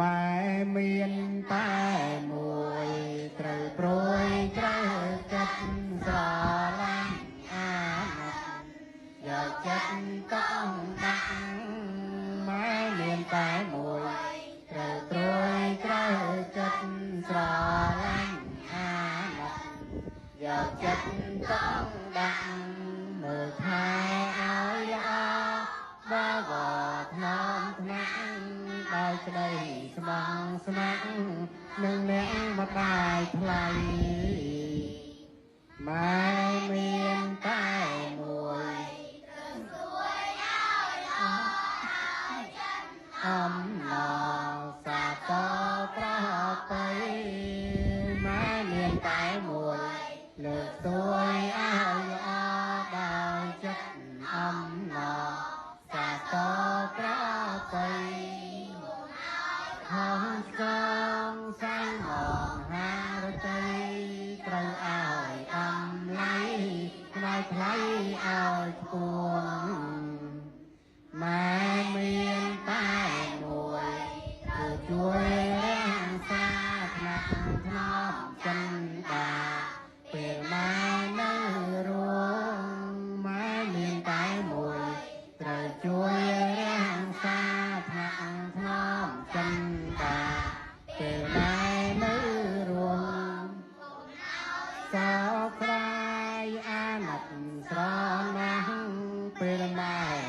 ម៉ែមានតែមួយត្រូវព្រួយត្រូវចិត្តស្រឡាញ់អាណិតយកចិត្តต้องដាក់ម៉ែមានតែមួយត្រូវព្រួយត្រូវចិត្តស្រឡាញ់អាណិតយកចិត្តต้องដាក់មើលថែឲ្យល្អបើវត្តថ្នមថ្នាក់ដោយក្តីស្មងស្ម័គ្រនឹងអ្នកម្ដាយថ្លៃម៉ែមានតែមួយអំណរសាទរប្រពៃម៉ែមានតែមួយលើកទួយឲ្យល្អដោយចិត្តអំណរសាទរប្រពៃហោះស្គងសែងមកហារតីត្រូវឲ្យអំឡៃផ្នែកថ្លៃឲ្យខ្ពស់ម៉ែមានតែមួយគឺជួយរាំងសាថ្នាក់ថ្នមចិនដាពេលម៉ែនៅរួមម៉ែមានតែមួយត្រូវជួយរាំងសាថ្នាក់ថ្នមចិនដាពេលម៉ែនៅរួមសោកស្ដាយអាណិតស្រណោះពេលម៉ែ